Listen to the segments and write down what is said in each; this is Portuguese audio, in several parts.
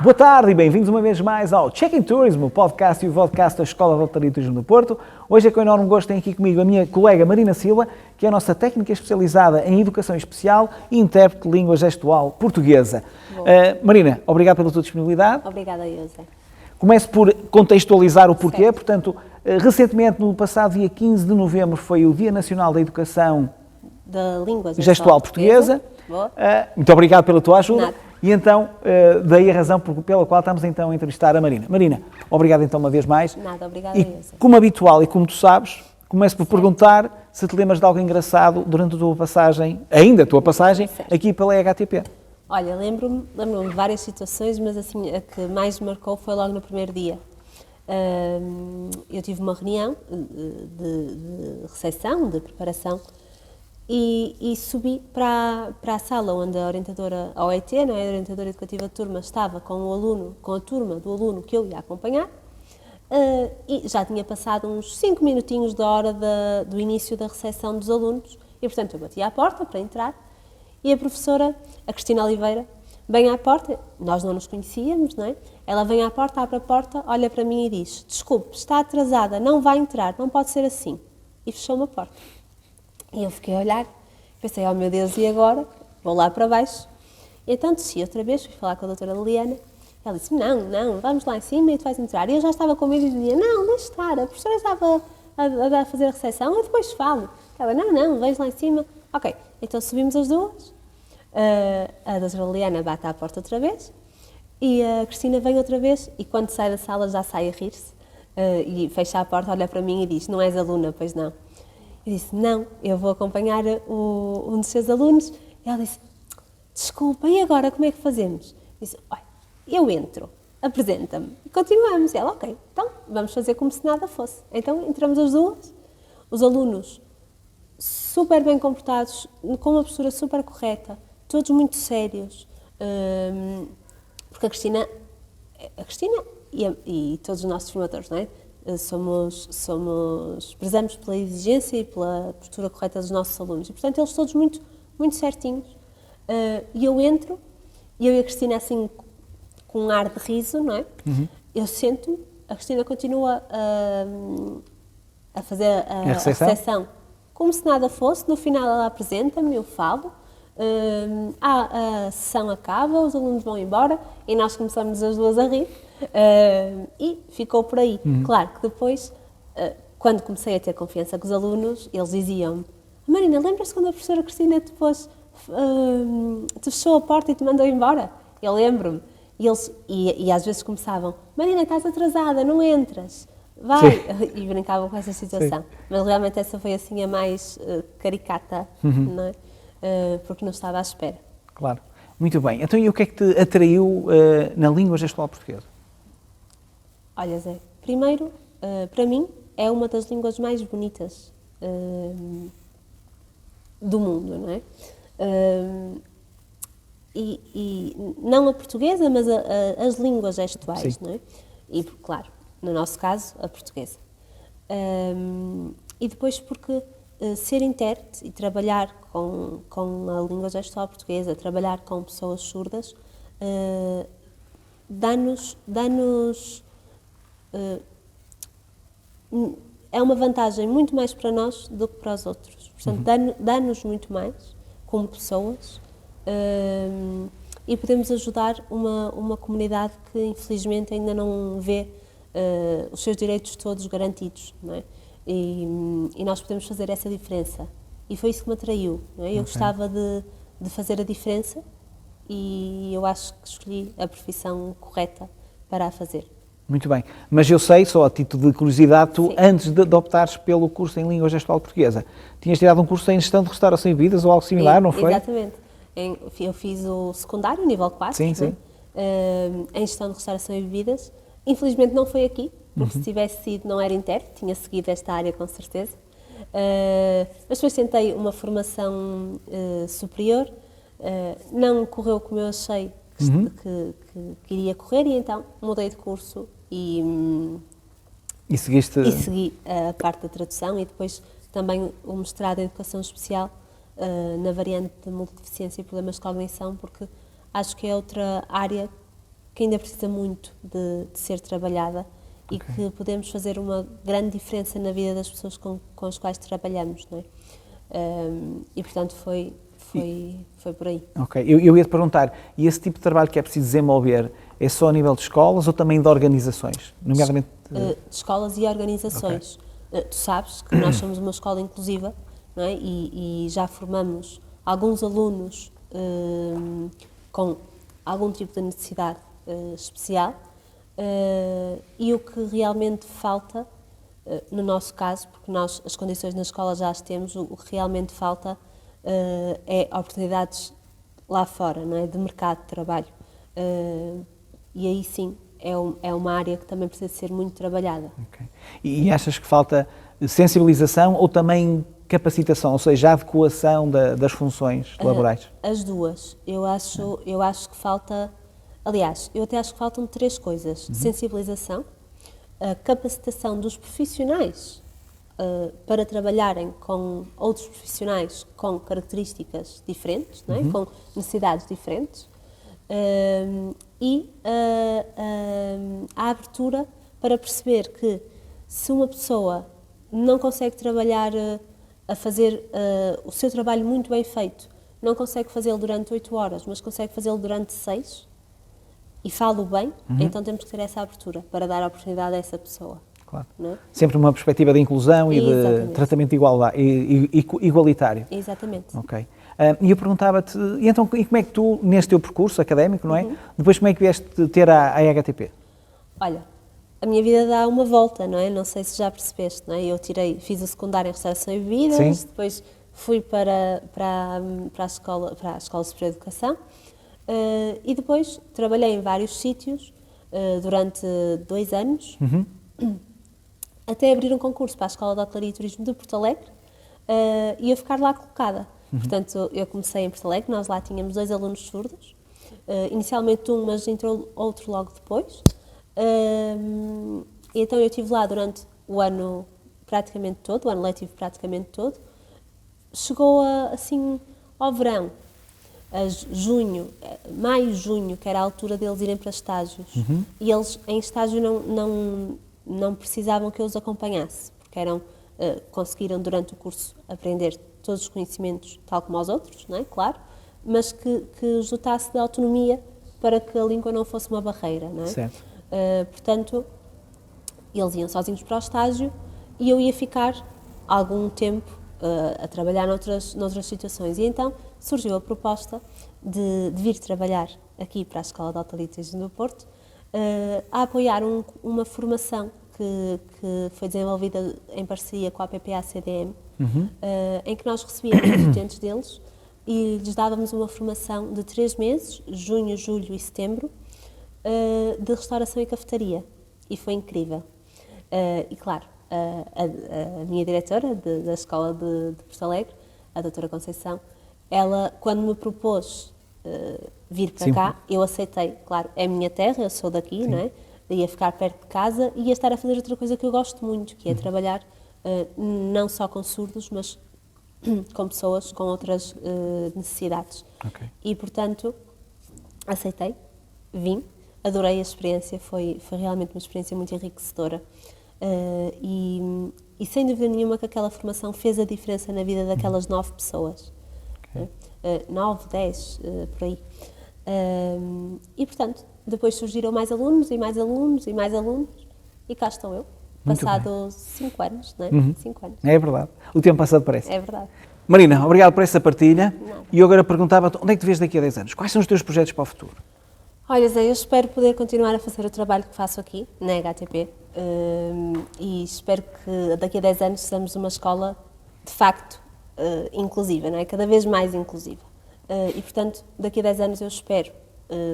Boa tarde e bem-vindos uma vez mais ao Check-in Tourism, o podcast e o vodcast da Escola de Hotelaria e Turismo do Porto. Hoje é com enorme gosto tenho aqui comigo a minha colega Marina Silva, que é a nossa técnica especializada em educação especial e intérprete de língua gestual portuguesa. Marina, obrigado pela tua disponibilidade. Obrigada, José. Começo por contextualizar o porquê. Certo. Portanto, recentemente, no passado dia 15 de novembro, foi o Dia Nacional da Educação da Língua Gestual Portuguesa. Muito obrigado pela tua ajuda. Nada. E então, daí a razão pela qual estamos então a entrevistar a Marina. Marina, obrigado então uma vez mais. Nada, obrigada. E como habitual e como tu sabes, começo por perguntar se te lembras de algo engraçado durante a tua passagem, aqui pela HTP. Olha, lembro-me de várias situações, mas assim, a que mais me marcou foi logo no primeiro dia. Eu tive uma reunião de recepção, de preparação, e subi para a sala onde a orientadora, a OET, não é? A orientadora educativa de turma, estava com o aluno, com a turma do aluno que eu ia acompanhar, e já tinha passado uns 5 minutinhos da hora do início da recepção dos alunos, e portanto eu bati à porta para entrar, e a professora, a Cristina Oliveira, vem à porta, nós não nos conhecíamos, não é? Ela vem à porta, abre a porta, olha para mim e diz: desculpe, está atrasada, não vai entrar, não pode ser assim. E fechou-me a porta. E eu fiquei a olhar, pensei, oh meu Deus, e agora? Vou lá para baixo. E então desci outra vez, fui falar com a doutora Liliana. Ela disse, não, vamos lá em cima e tu vais entrar. E eu já estava com medo e dizia, não, deixa estar, a professora estava a fazer a recepção, eu depois falo. Ela, não, vais lá em cima. Ok, então subimos as duas. A doutora Liliana bate à porta outra vez e a Cristina vem outra vez e quando sai da sala já sai a rir-se e fecha a porta, olha para mim e diz, não és aluna, pois não? Eu disse, não, eu vou acompanhar um dos seus alunos. E ela disse, desculpa, e agora como é que fazemos? Eu disse, olha, eu entro, apresenta-me e continuamos. E ela, ok, então vamos fazer como se nada fosse. Então entramos as duas, os alunos super bem comportados, com uma postura super correta, todos muito sérios, porque a Cristina e todos os nossos formadores, não é? Prezamos pela exigência e pela postura correta dos nossos alunos. E, portanto, eles todos muito, muito certinhos. E eu entro, e eu e a Cristina assim, com um ar de riso, não é? Uhum. Eu sento, a Cristina continua a fazer a recepção como se nada fosse. No final ela apresenta-me, eu falo. A sessão acaba, os alunos vão embora e nós começamos as duas a rir e ficou por aí. Uhum. Claro que depois, quando comecei a ter confiança com os alunos, eles diziam-me, Marina, lembras-te quando a professora Cristina depois te fechou a porta e te mandou embora? Eu lembro-me. E às vezes começavam, Marina, estás atrasada, não entras. Vai! Sim. E brincavam com essa situação. Sim. Mas realmente essa foi assim a mais caricata, uhum. Não é? Porque não estava à espera. Claro. Muito bem. Então, e o que é que te atraiu na língua gestual portuguesa? Olha, Zé, primeiro, para mim, é uma das línguas mais bonitas do mundo, não é? E não a portuguesa, mas as línguas gestuais, sim. Não é? E, claro, no nosso caso, a portuguesa. E depois porque ser intérprete e trabalhar com a língua gestual portuguesa, trabalhar com pessoas surdas, dá-nos é uma vantagem muito mais para nós do que para os outros. Portanto, dá-nos muito mais como pessoas e podemos ajudar uma comunidade que infelizmente ainda não vê os seus direitos todos garantidos, não é? E nós podemos fazer essa diferença. E foi isso que me atraiu. Não é? Eu gostava de fazer a diferença e eu acho que escolhi a profissão correta para a fazer. Muito bem. Mas eu sei, só a título de curiosidade, tu, sim, antes de optares pelo curso em língua gestual portuguesa, tinhas tirado um curso em gestão de restauração e bebidas ou algo similar, não foi? Exatamente. Eu fiz o secundário, nível 4, sim, sim. Em gestão de restauração e bebidas. Infelizmente não foi aqui, porque se tivesse sido, não era intérprete, tinha seguido esta área com certeza. Mas depois tentei uma formação superior, não correu como eu achei que iria correr, e então mudei de curso e segui a parte da tradução e depois também o mestrado em Educação Especial na variante de multideficiência e problemas de cognição, porque acho que é outra área que ainda precisa muito de ser trabalhada e que podemos fazer uma grande diferença na vida das pessoas com as quais trabalhamos, não é? E portanto foi por aí. Ok, eu ia te perguntar, e esse tipo de trabalho que é preciso desenvolver é só a nível de escolas ou também de organizações? Nomeadamente... De escolas e organizações. Tu sabes que nós somos uma escola inclusiva, não é? E já formamos alguns alunos com algum tipo de necessidade especial, e o que realmente falta, no nosso caso, porque nós as condições na escola já as temos, o que realmente falta é oportunidades lá fora, não é? De mercado de trabalho. E aí sim, é uma área que também precisa ser muito trabalhada. Okay. E achas que falta sensibilização ou também capacitação, ou seja, a adequação das funções laborais? As duas. Eu acho que falta... Aliás, eu até acho que faltam 3 coisas. Sensibilização, a capacitação dos profissionais para trabalharem com outros profissionais com características diferentes, não é? Com necessidades diferentes, e a abertura para perceber que se uma pessoa não consegue trabalhar a fazer o seu trabalho muito bem feito, não consegue fazê-lo durante 8 horas, mas consegue fazê-lo durante 6, e falo bem, então temos que ter essa abertura para dar a oportunidade a essa pessoa. Claro. Não é? Sempre uma perspectiva de inclusão e de tratamento igualitário. Exatamente. Ok. E eu perguntava-te, e como é que tu, neste teu percurso académico, não é? Depois como é que vieste ter a EHTP? Olha, a minha vida dá uma volta, não é? Não sei se já percebeste, não é? Eu fiz o secundário em Restauração e Bebidas, depois fui para a Escola Superior de Educação, e depois trabalhei em vários sítios durante 2 anos, até abrir um concurso para a Escola de Hotelaria e Turismo de Porto Alegre, e eu ficar lá colocada. Portanto, eu comecei em Porto Alegre, nós lá tínhamos 2 alunos surdos, inicialmente um, mas entrou outro logo depois, e então eu estive lá durante o ano praticamente todo, o ano letivo praticamente todo. Chegou assim ao verão, maio, junho, que era a altura deles irem para estágios, e eles em estágio não precisavam que eu os acompanhasse, porque conseguiram durante o curso aprender todos os conhecimentos, tal como os outros, não é? Claro, mas que os dotasse de autonomia para que a língua não fosse uma barreira, não é? Certo. Portanto, eles iam sozinhos para o estágio e eu ia ficar algum tempo a trabalhar noutras situações. E então surgiu a proposta de vir trabalhar aqui para a Escola de Hotelaria e Turismo do Porto, a apoiar uma formação que foi desenvolvida em parceria com a PPA-CDM, em que nós recebíamos os utentes deles e lhes dávamos uma formação de 3 meses, junho, julho e setembro, de restauração e cafetaria. E foi incrível. E claro, a minha diretora da Escola de Porto Alegre, a doutora Conceição, ela, quando me propôs vir para cá, eu aceitei. Claro, é a minha terra, eu sou daqui, não é? Ia ficar perto de casa e ia estar a fazer outra coisa que eu gosto muito, que é trabalhar não só com surdos, mas com pessoas com outras necessidades. Okay. E, portanto, aceitei, vim, adorei a experiência, foi realmente uma experiência muito enriquecedora. E sem dúvida nenhuma que aquela formação fez a diferença na vida daquelas 9 pessoas. Okay. 9, 10, por aí. E, portanto, depois surgiram mais alunos e mais alunos e mais alunos, e cá estou eu, passado 5 anos, não é? 5 anos. É verdade. O tempo passa depressa. É verdade. Marina, obrigado por essa partilha. Nada. E eu agora perguntava-te, onde é que te vês daqui a 10 anos? Quais são os teus projetos para o futuro? Olha, Zé, eu espero poder continuar a fazer o trabalho que faço aqui, na HTP, e espero que daqui a 10 anos sejamos uma escola, de facto, inclusiva, não é? Cada vez mais inclusiva. E, portanto, daqui a 10 anos eu espero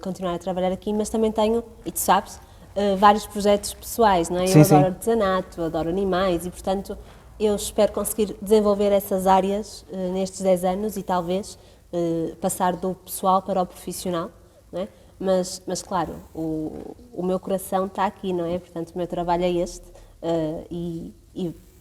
continuar a trabalhar aqui, mas também tenho, e tu sabes, vários projetos pessoais, não é? Eu adoro artesanato, adoro animais e, portanto, eu espero conseguir desenvolver essas áreas nestes 10 anos e talvez passar do pessoal para o profissional, não é? Mas claro, o meu coração está aqui, não é? Portanto, o meu trabalho é este e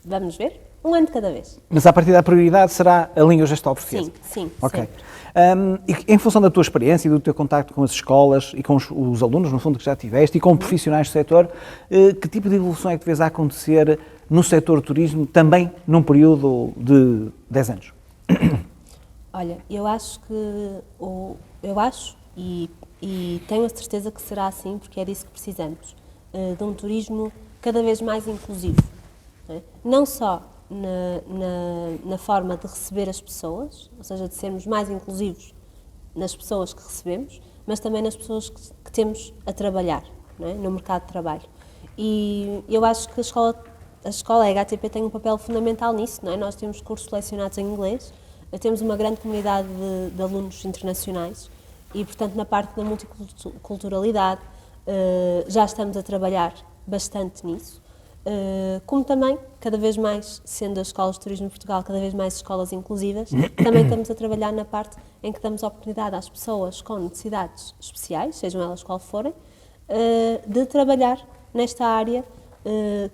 vamos ver Um ano de cada vez. Mas a partir da prioridade será a língua gestual portuguesa? Sim, Ok. sempre. E em função da tua experiência e do teu contacto com as escolas e com os alunos, no fundo, que já tiveste, e com profissionais do setor, que tipo de evolução é que tu vês a acontecer no setor do turismo, também num período de 10 anos? Olha, eu acho e tenho a certeza que será assim, porque é disso que precisamos, de um turismo cada vez mais inclusivo. Não é? Não só na forma de receber as pessoas, ou seja, de sermos mais inclusivos nas pessoas que recebemos, mas também nas pessoas que temos a trabalhar, não é? No mercado de trabalho. E eu acho que a escola HTP tem um papel fundamental nisso, não é? Nós temos cursos selecionados em inglês, temos uma grande comunidade de alunos internacionais e, portanto, na parte da multiculturalidade já estamos a trabalhar bastante nisso. Como também, cada vez mais, sendo as escolas de turismo de Portugal cada vez mais escolas inclusivas, também estamos a trabalhar na parte em que damos oportunidade às pessoas com necessidades especiais, sejam elas qual forem, de trabalhar nesta área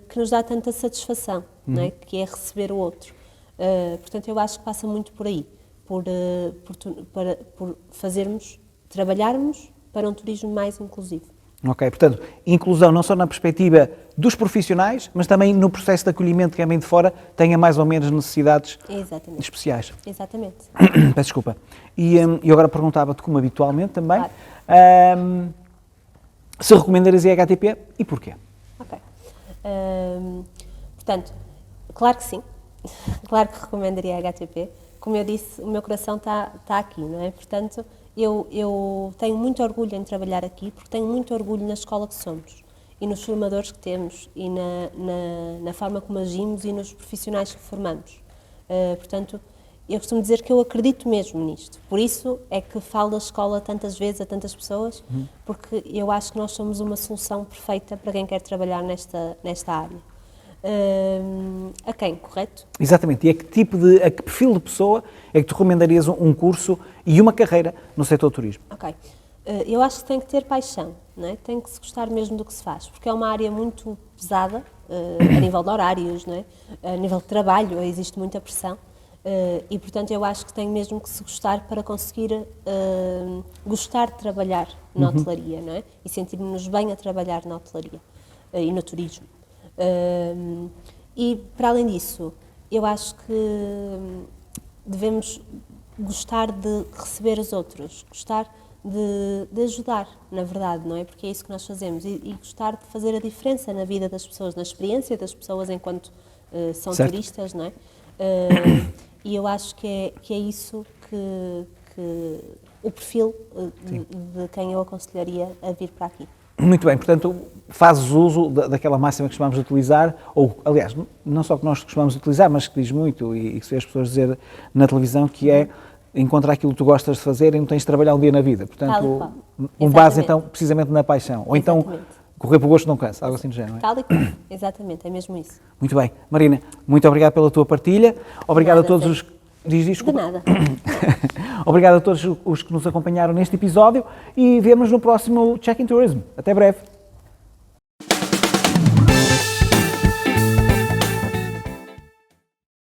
que nos dá tanta satisfação, não é? Que é receber o outro. Portanto, eu acho que passa muito por aí, por trabalharmos para um turismo mais inclusivo. Ok, portanto, inclusão não só na perspectiva dos profissionais, mas também no processo de acolhimento que quem vem de fora tenha mais ou menos necessidades especiais. Exatamente. Peço desculpa. E eu agora perguntava-te, como habitualmente também, se recomendarias a HTP e porquê? Ok. Portanto, claro que sim. Claro que recomendaria a HTP. Como eu disse, o meu coração está aqui, não é? Portanto, eu tenho muito orgulho em trabalhar aqui, porque tenho muito orgulho na escola que somos, e nos formadores que temos, e na forma como agimos e nos profissionais que formamos. Portanto, eu costumo dizer que eu acredito mesmo nisto. Por isso é que falo da escola tantas vezes a tantas pessoas, porque eu acho que nós somos uma solução perfeita para quem quer trabalhar nesta área. A quem, correto? Exatamente. E a que perfil de pessoa é que tu recomendarias um curso e uma carreira no setor do turismo? Ok. Eu acho que tem que ter paixão, não é? Tem que se gostar mesmo do que se faz, porque é uma área muito pesada, a nível de horários, não é? A nível de trabalho, existe muita pressão, e portanto eu acho que tem mesmo que se gostar para conseguir gostar de trabalhar na hotelaria, não é? E sentirmos-nos bem a trabalhar na hotelaria e no turismo. E, para além disso, eu acho que devemos gostar de receber os outros, gostar de ajudar, na verdade, não é? Porque é isso que nós fazemos, e gostar de fazer a diferença na vida das pessoas, na experiência das pessoas enquanto são certo. turistas, não é? E eu acho que é isso que o perfil de quem eu aconselharia a vir para aqui. Muito bem, portanto, fazes uso daquela máxima que costumamos utilizar, ou, aliás, não só que nós costumamos utilizar, mas que diz muito e que se vê as pessoas dizer na televisão, que é encontrar aquilo que tu gostas de fazer e não tens de trabalhar um dia na vida. Portanto, base, então, precisamente na paixão. Ou então, correr para o gosto não cansa, algo assim do género, não é? Tal e qual, exatamente, é mesmo isso. Muito bem. Marina, muito obrigado pela tua partilha. Obrigado a todos os... De nada. Obrigado a todos os que nos acompanharam neste episódio e vemo-nos no próximo Check-in Tourism. Até breve.